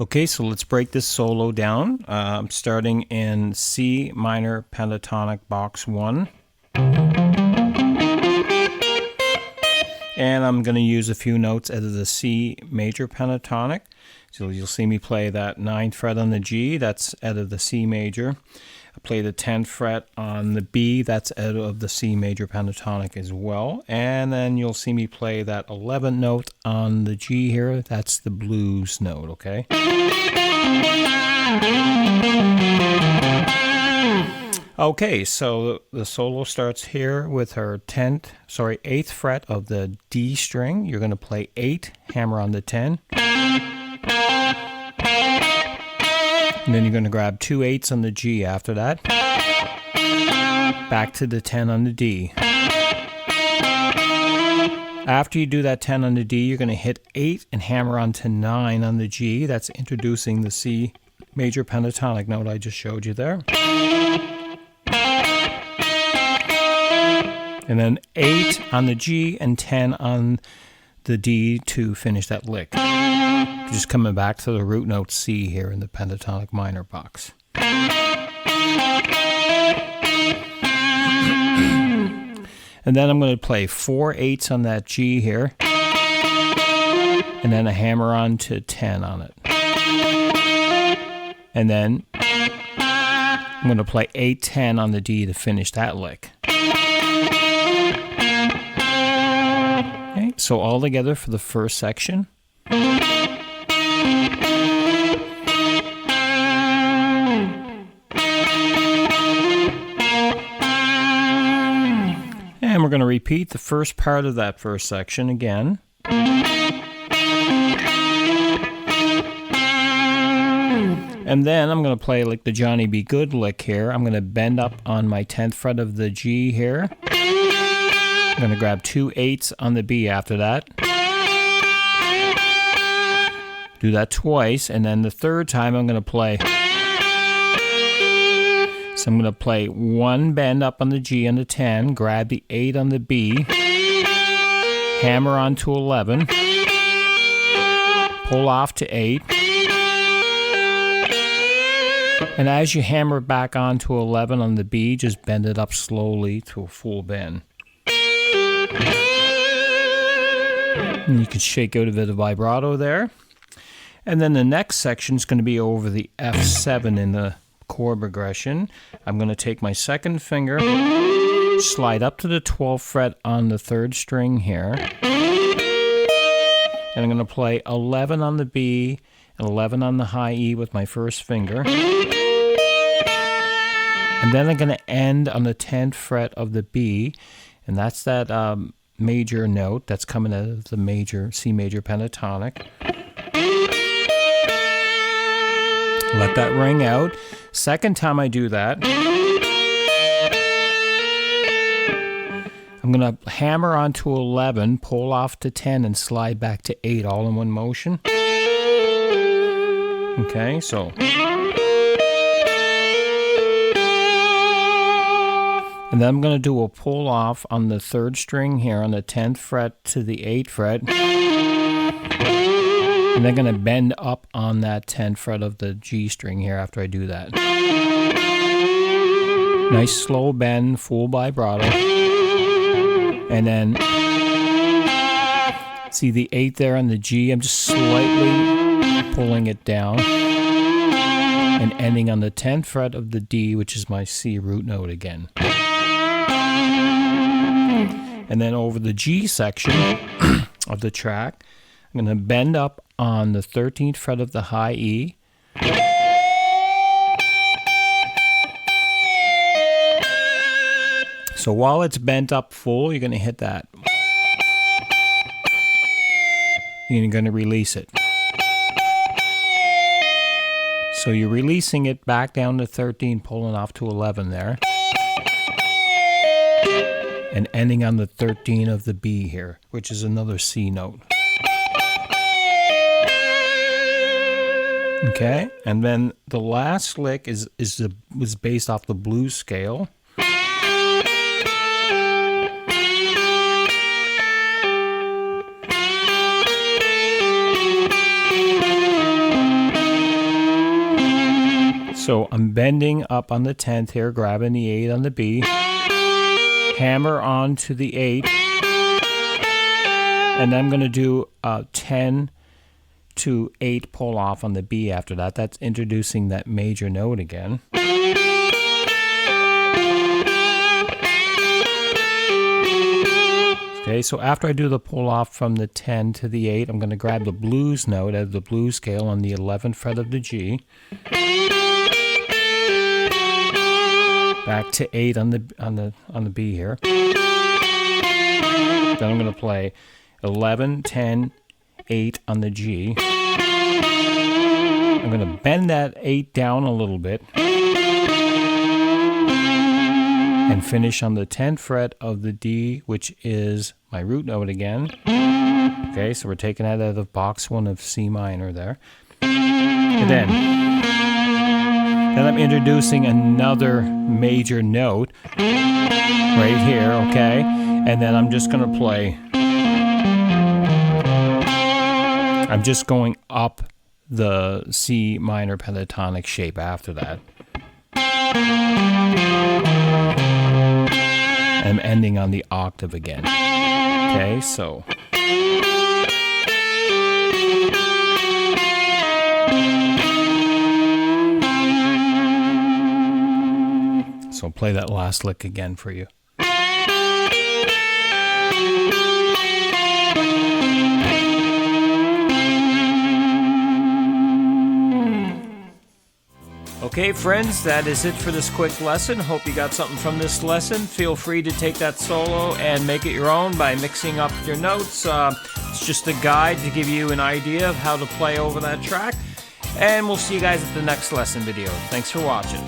Okay, so let's break this solo down. I'm starting in C minor pentatonic box 1. And I'm going to use a few notes out of the C major pentatonic. So you'll see me play that 9th fret on the G, that's out of the C major. I play the 10th fret on the B, that's out of the C major pentatonic as well. And then you'll see me play that 11th note on the G here, that's the blues note, okay? Okay, so the solo starts here with her 8th fret of the D string. You're going to play 8, hammer on the 10. And then you're going to grab 2 8s on the G after that. Back to the 10 on the D. After you do that 10 on the D, you're going to hit 8 and hammer onto 9 on the G. That's introducing the C major pentatonic note I just showed you there. And then 8 on the G and 10 on the D to finish that lick. Just coming back to the root note C here in the pentatonic minor box. And then I'm going to play 4 8s on that G here. And then a hammer on to 10 on it. And then I'm going to play 8 10 on the D to finish that lick. Okay, so all together for the first section. And we're going to repeat the first part of that first section again. And then I'm going to play like the Johnny B. Good lick here. I'm going to bend up on my 10th fret of the G here. I'm going to grab 2 8s on the B after that. Do that twice, and then the third time I'm going to play. So I'm going to play 1 bend up on the G on the 10, grab the 8 on the B, hammer on to 11, pull off to 8, and as you hammer back on to 11 on the B, just bend it up slowly to a full bend. And you can shake out a bit of vibrato there. And then the next section is going to be over the F7 in the chord progression. I'm going to take my second finger, slide up to the 12th fret on the 3rd string here, and I'm going to play 11 on the B and 11 on the high E with my first finger. And then I'm going to end on the 10th fret of the B, and that's that major note that's coming out of the major C major pentatonic. Let that ring out. Second time I do that, I'm going to hammer onto 11, pull off to 10, and slide back to 8 all in one motion. Okay, so. And then I'm going to do a pull off on the 3rd string here on the 10th fret to the 8th fret. And then going to bend up on that 10th fret of the G string here after I do that. Nice slow bend, full vibrato. And then see the 8 there on the G, I'm just slightly pulling it down and ending on the 10th fret of the D, which is my C root note again. And then over the G section of the track, I'm going to bend up on the 13th fret of the high E. So while it's bent up full, you're going to hit that. And you're going to release it. So you're releasing it back down to 13, pulling off to 11 there. And ending on the 13 of the B here, which is another C note. Okay, and then the last lick was based off the blues scale. So I'm bending up on the 10th here, grabbing the 8 on the B, hammer onto the 8, and I'm going to do a 10 to 8 pull off on the B after that. That's introducing that major note again. Okay, so after I do the pull off from the 10 to the 8, I'm going to grab the blues note out of the blues scale on the 11th fret of the G. Back to 8 on the B here. Then I'm going to play 11, 10, 8 on the G. I'm going to bend that 8 down a little bit and finish on the 10th fret of the D, which is my root note again. Okay, so we're taking that out of box 1 of C minor there. And then I'm introducing another major note right here, okay? And then I'm just going to play. I'm just going up the C minor pentatonic shape after that. I'm ending on the octave again. Okay, so. So I'll play that last lick again for you. Okay, friends, that is it for this quick lesson. Hope you got something from this lesson. Feel free to take that solo and make it your own by mixing up your notes. It's just a guide to give you an idea of how to play over that track. And we'll see you guys at the next lesson video. Thanks for watching.